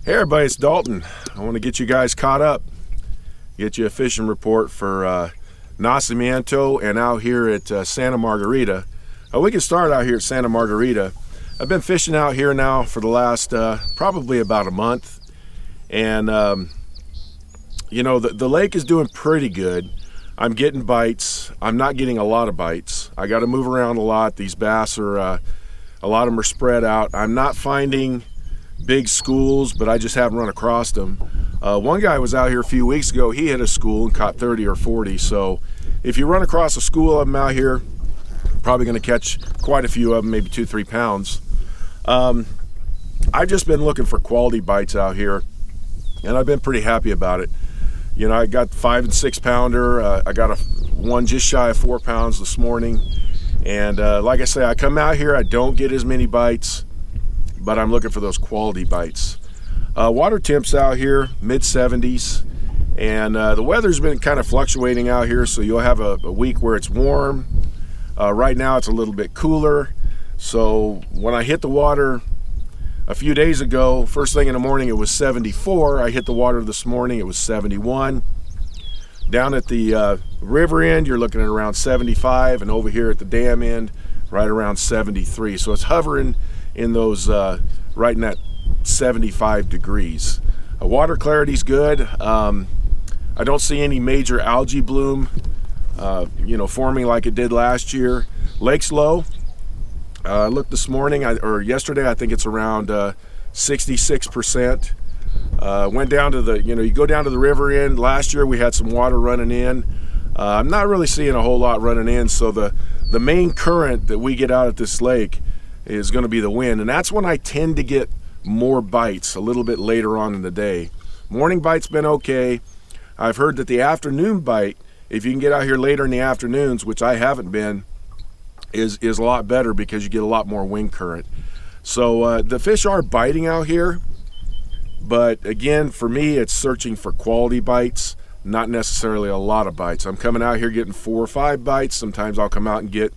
Hey everybody, it's Dalton. I want to get you guys caught up, get you a fishing report for Nacimiento and out here at Santa Margarita. We can start out here at Santa Margarita. I've been fishing out here now for the last probably about a month, and you know, the lake is doing pretty good. I'm getting bites. I'm not getting a lot of bites. I got to move around a lot. These bass are a lot of them are spread out. I'm not finding big schools, but I just haven't run across them. One guy was out here a few weeks ago. He hit a school and caught 30 or 40. So if you run across a school of them out here, probably going to catch quite a few of them, maybe 2-3 pounds. I've just been looking for quality bites out here, and I've been pretty happy about it. You know, I got 5 and 6 pounder. I got one just shy of 4 pounds this morning. And like I say, I come out here, I don't get as many bites, but I'm looking for those quality bites. Water temps out here, mid-70s, and the weather's been kind of fluctuating out here, so you'll have a week where it's warm. Right now it's a little bit cooler, so when I hit the water a few days ago, first thing in the morning it was 74. I hit the water this morning, it was 71. Down at the river end, you're looking at around 75, and over here at the dam end, right around 73. So it's hovering in those right in that 75 degrees. Water clarity's good. I don't see any major algae bloom you know, forming like it did last year. Lake's low. I looked this morning or yesterday, I think it's around 66%. Went down to the, you know, you go down to the river end. Last year we had some water running in. I'm not really seeing a whole lot running in, so the main current that we get out at this lake is going to be the wind, and that's when I tend to get more bites a little bit later on in the day. Morning bite's been okay. I've heard that the afternoon bite, if you can get out here later in the afternoons, which I haven't been, is a lot better because you get a lot more wind current. So the fish are biting out here, but again, for me, it's searching for quality bites, not necessarily a lot of bites. I'm coming out here getting 4 or 5 bites. Sometimes I'll come out and get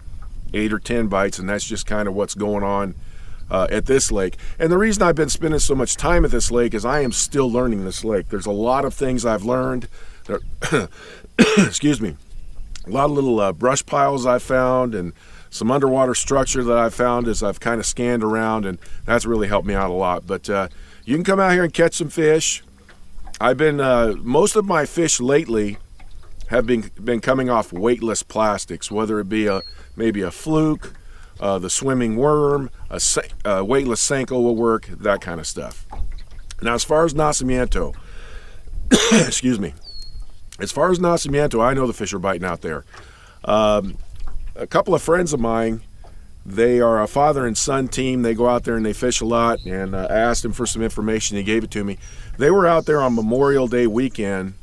8 or 10 bites, and that's just kind of what's going on at this lake. And the reason I've been spending so much time at this lake is I am still learning this lake. There's a lot of things I've learned. Excuse me. A lot of little brush piles I've found, and some underwater structure that I've found as I've kind of scanned around, and that's really helped me out a lot. But you can come out here and catch some fish. I've been most of my fish lately have been coming off weightless plastics, whether it be maybe a fluke, the swimming worm, a weightless Senko will work, that kind of stuff. Now, as far as Nacimiento, excuse me, as far as Nacimiento, I know the fish are biting out there. A couple of friends of mine, they are a father and son team. They go out there and they fish a lot, and I asked him for some information. He gave it to me. They were out there on Memorial Day weekend,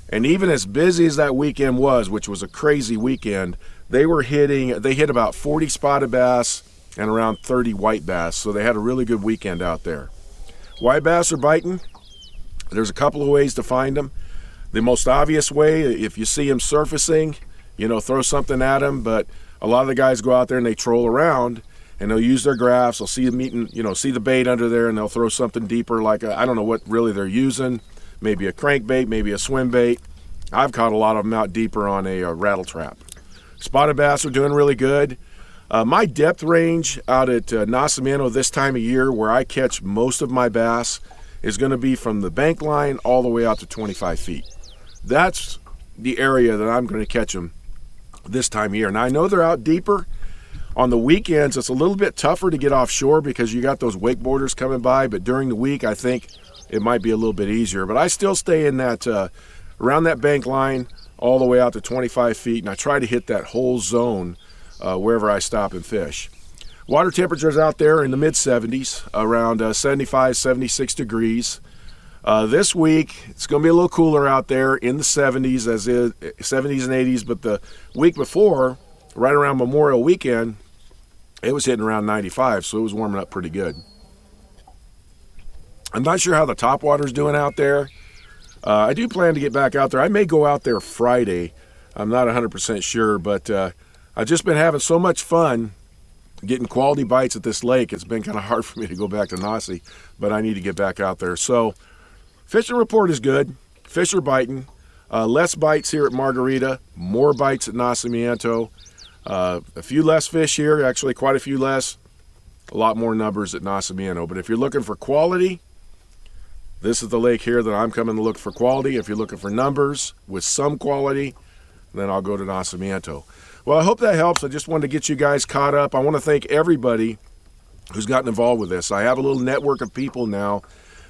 and even as busy as that weekend was, which was a crazy weekend, they hit about 40 spotted bass and around 30 white bass. So they had a really good weekend out there. White bass are biting. There's a couple of ways to find them. The most obvious way, if you see them surfacing, you know, throw something at them. But a lot of the guys go out there and they troll around, and they'll use their graphs. They'll see them eating, you know, see the bait under there, and they'll throw something deeper, like I don't know what really they're using. Maybe a crankbait, maybe a swim bait. I've caught a lot of them out deeper on a rattle trap. Spotted bass are doing really good. My depth range out at Nacimiento this time of year, where I catch most of my bass, is going to be from the bank line all the way out to 25 feet. That's the area that I'm going to catch them this time of year. Now, I know they're out deeper. On the weekends, it's a little bit tougher to get offshore because you got those wakeboarders coming by, but during the week, I think it might be a little bit easier. But I still stay in that, around that bank line all the way out to 25 feet, and I try to hit that whole zone wherever I stop and fish. Water temperatures out there in the mid-70s, around 75, 76 degrees. This week, it's going to be a little cooler out there in the 70s, 70s and 80s, but the week before, right around Memorial Weekend, it was hitting around 95, so it was warming up pretty good. I'm not sure how the topwater's doing out there. I do plan to get back out there. I may go out there Friday. I'm not 100% sure, but I've just been having so much fun getting quality bites at this lake. It's been kind of hard for me to go back to Naci, but I need to get back out there. So fishing report is good. Fish are biting. Less bites here at Margarita, more bites at Nacimiento. A few less fish here, actually quite a few less. A lot more numbers at Nacimiento. But if you're looking for quality, this is the lake here that I'm coming to look for quality. If you're looking for numbers with some quality, then I'll go to Nacimiento. Well, I hope that helps. I just wanted to get you guys caught up. I want to thank everybody who's gotten involved with this. I have a little network of people now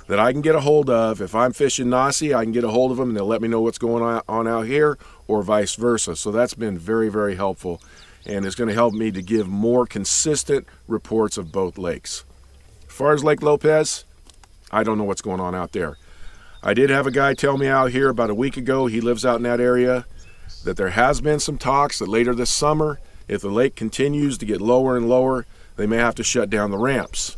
that I can get a hold of. If I'm fishing Naci, I can get a hold of them and they'll let me know what's going on out here, or vice versa. So that's been very, very helpful, and it's going to help me to give more consistent reports of both lakes. As far as Lake Lopez, I don't know what's going on out there. I did have a guy tell me out here about a week ago, he lives out in that area, that there has been some talks that later this summer, if the lake continues to get lower and lower, they may have to shut down the ramps.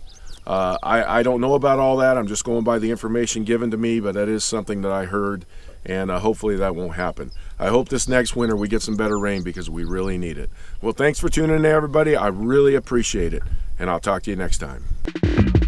I don't know about all that. I'm just going by the information given to me, but that is something that I heard, and hopefully that won't happen. I hope this next winter we get some better rain because we really need it. Well, thanks for tuning in, everybody. I really appreciate it, and I'll talk to you next time.